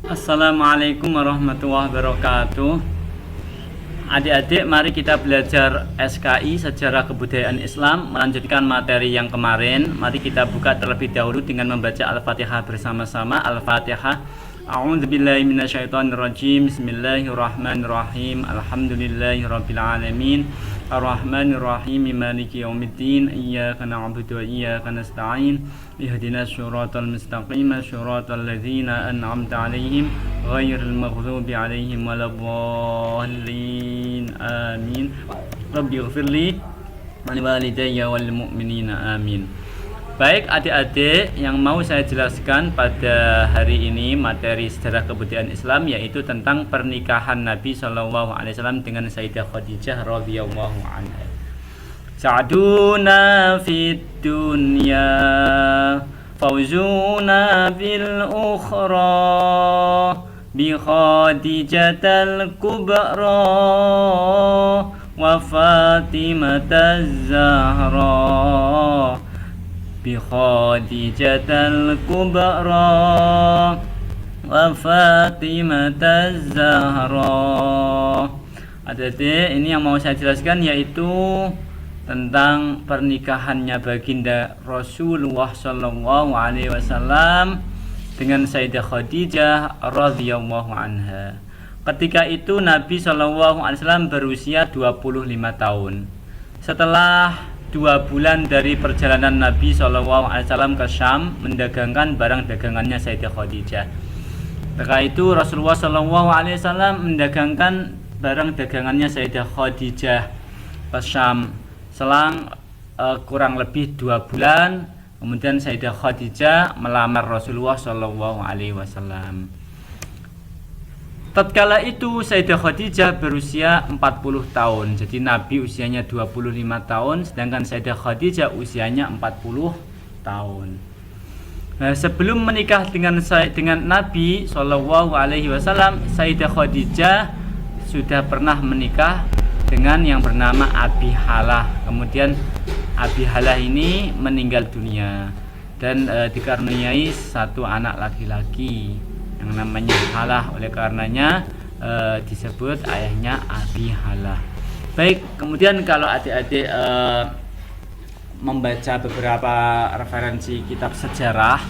Assalamualaikum warahmatullahi wabarakatuh. Adik-adik, mari kita belajar SKI Sejarah Kebudayaan Islam, melanjutkan materi yang kemarin. Mari kita buka terlebih dahulu dengan membaca Al-Fatihah bersama-sama. Al-Fatihah. A'udzubillahi minasyaitonirrajim. Bismillahirrahmanirrahim. Alhamdulillahirabbil alamin. Ar-Rahmanirrahim. Maliki yaumiddin. Iyyaka na'budu wa iyyaka nasta'in. Ihdinas siratal mustaqim. Siratal ladzina an'amta 'alaihim ghairil maghdubi 'alaihim waladdallin. Amin. Rabbighfirli wa liwalidayya wal mu'minina. Amin. Baik adik-adik, yang mau saya jelaskan pada hari ini materi sejarah kebudayaan Islam yaitu tentang pernikahan Nabi SAW dengan Sayyidah Khadijah radhiyallahu anha. Sa'duna fid dunya fawzuna fil ukhra bi Khadijatal kubra wa Fatimataz Zahra bi Khadijatal kubra wa Fatimataz Zahra. Adik-adik, ini yang mau saya jelaskan yaitu tentang pernikahannya baginda Rasulullah sallallahu alaihi wasallam dengan Sayyidah Khadijah radhiyallahu anha. Ketika itu Nabi sallallahu alaihi wasallam berusia 25 tahun. Setelah 2 bulan dari perjalanan Nabi SAW ke Syam mendagangkan barang dagangannya Sayyidah Khadijah. Ketika itu Rasulullah SAW mendagangkan barang dagangannya Sayyidah Khadijah ke Syam. Selang kurang lebih 2 bulan, kemudian Sayyidah Khadijah melamar Rasulullah SAW. Tatkala itu Sayyidah Khadijah berusia 40 tahun. Jadi Nabi usianya 25 tahun, sedangkan Sayyidah Khadijah usianya 40 tahun. Nah, sebelum menikah dengan Nabi SAW, Sayyidah Khadijah sudah pernah menikah dengan yang bernama Abi Halah. Kemudian Abi Halah ini meninggal dunia dan dikaruniai satu anak laki-laki yang namanya Halah, oleh karenanya disebut ayahnya Abi Halah. Baik, kemudian kalau adik-adik membaca beberapa referensi kitab sejarah,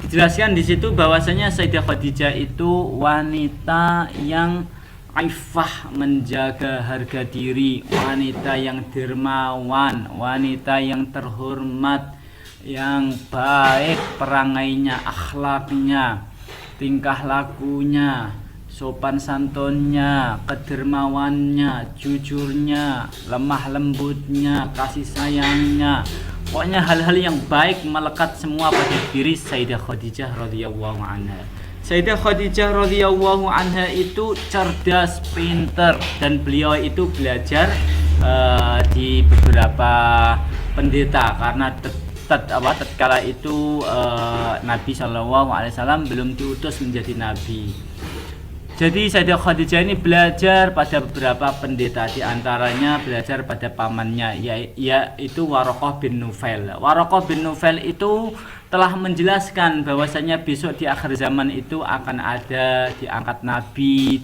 dijelaskan di situ bahwasanya Sayyidah Khadijah itu wanita yang aifah, menjaga harga diri, wanita yang dermawan, wanita yang terhormat, yang baik perangainya, akhlaknya, tingkah lakunya, sopan santunnya, kedermawannya, jujurnya, lemah lembutnya, kasih sayangnya. Pokoknya hal-hal yang baik melekat semua pada diri Sayyidah Khadijah radhiyallahu anha. Sayyidah Khadijah radhiyallahu anha itu cerdas, pintar, dan beliau itu belajar di beberapa pendeta karena tatkala itu Nabi SAW belum diutus menjadi nabi. Jadi Sayyidah Khadijah ini belajar pada beberapa pendeta, di antaranya belajar pada pamannya yaitu Waraqah bin Nufail. Waraqah bin Nufail itu telah menjelaskan bahwasanya besok di akhir zaman itu akan ada diangkat nabi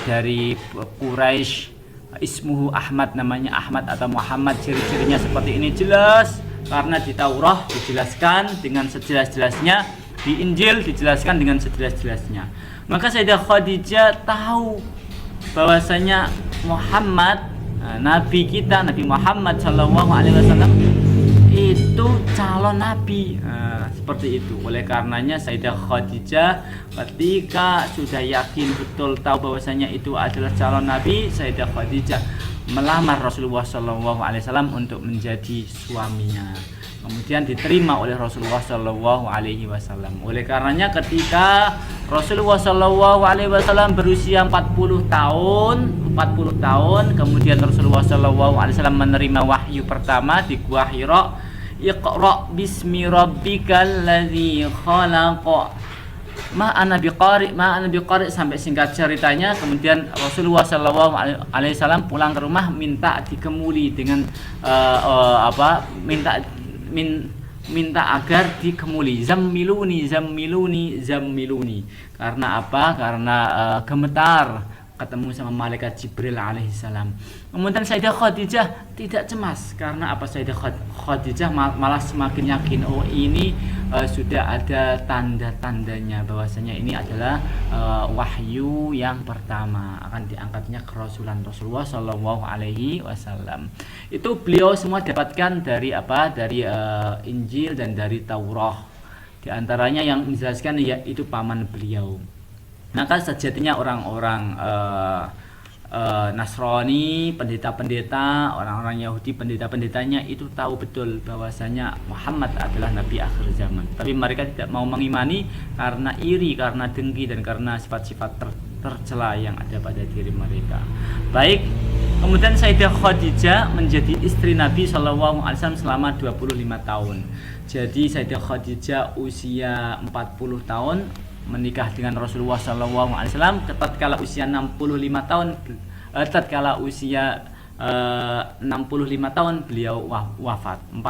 dari Quraisy, ismuhu Ahmad, namanya Ahmad atau Muhammad. Ciri-cirinya seperti ini jelas karena di Taurat dijelaskan dengan sejelas-jelasnya, di Injil dijelaskan dengan sejelas-jelasnya. Maka Sayyidah Khadijah tahu bahwasanya Muhammad, Nabi kita, Nabi Muhammad SAW itu calon Nabi. Seperti itu. Oleh karenanya Sayyidah Khadijah ketika sudah yakin betul tahu bahwasanya itu adalah calon Nabi, Sayyidah Khadijah melamar Rasulullah SAW untuk menjadi suaminya. Kemudian diterima oleh Rasulullah SAW. Oleh karenanya ketika Rasulullah SAW berusia 40 tahun, kemudian Rasulullah SAW menerima wahyu pertama di Gua Hira. Iqra bismi rabbikal ladzi khalaq. Ma ana biqari sampai singkat ceritanya. Kemudian Rasulullah SAW pulang ke rumah minta dikemuli dengan minta agar dikemuli, zammiluni zammiluni zammiluni. Karena apa? Karena gemetar ketemu sama malaikat Jibril alaihissalam. Kemudian Sayyidah Khadijah tidak cemas karena apa? Sayyidah Khadijah malah semakin yakin, oh ini sudah ada tanda-tandanya bahwasanya ini adalah wahyu yang pertama akan diangkatnya ke Rasulullah Shallallahu Alaihi Wasallam. Itu beliau semua dapatkan dari apa? Dari Injil dan dari Taurat. Di antaranya yang menjelaskan yaitu paman beliau. Maka sejatinya orang-orang Nasrani, pendeta-pendeta, orang-orang Yahudi, pendeta-pendetanya itu tahu betul bahwasanya Muhammad adalah Nabi akhir zaman. Tapi mereka tidak mau mengimani karena iri, karena dengki, dan karena sifat-sifat tercela yang ada pada diri mereka. Baik, kemudian Sayyidah Khadijah menjadi istri Nabi SAW selama 25 tahun. Jadi Sayyidah Khadijah usia 40 tahun menikah dengan Rasulullah SAW. Tatkala usia 65 tahun, tatkala usia 65 tahun beliau wafat. 40,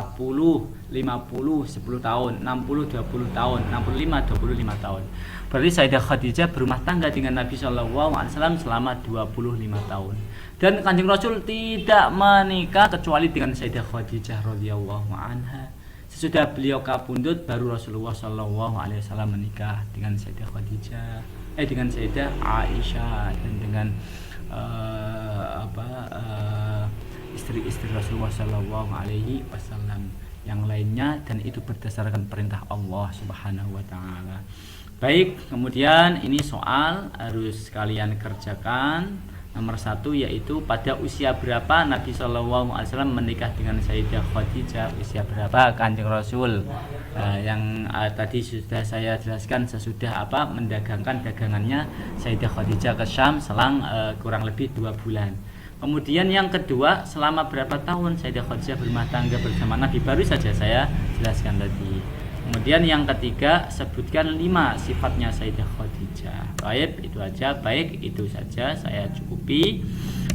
50, 10 tahun, 60, 20 tahun, 65, 25 tahun. Berarti Sayyidah Khadijah berumah tangga dengan Nabi SAW selama 25 tahun. Dan Kanjeng Rasul tidak menikah kecuali dengan Sayyidah Khadijah radhiyallahu anha. Sesudah beliau kapundhut baru Rasulullah SAW menikah dengan Sayyidah Khadijah, dengan Sayyidah Aisyah dan dengan istri-istri Rasulullah SAW yang lainnya, dan itu berdasarkan perintah Allah Subhanahu wa taala. Baik, kemudian ini soal harus kalian kerjakan. Nomor 1 yaitu pada usia berapa Nabi SAW menikah dengan Sayyidah Khadijah, usia berapa Kanjeng Rasul, yang tadi sudah saya jelaskan sesudah mendagangkan dagangannya Sayyidah Khadijah ke Syam selang kurang lebih 2 bulan. Kemudian yang kedua, selama berapa tahun Sayyidah Khadijah berumah tangga bersama Nabi, baru saja saya jelaskan tadi. Kemudian yang ketiga, sebutkan 5 sifatnya Sayyidah Khadijah. Baik, itu aja. Baik, itu saja saya cukupi.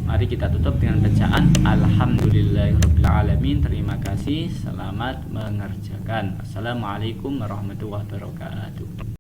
Mari kita tutup dengan bacaan Alhamdulillahirrabbilalamin. Terima kasih, selamat mengerjakan. Assalamualaikum warahmatullahi wabarakatuh.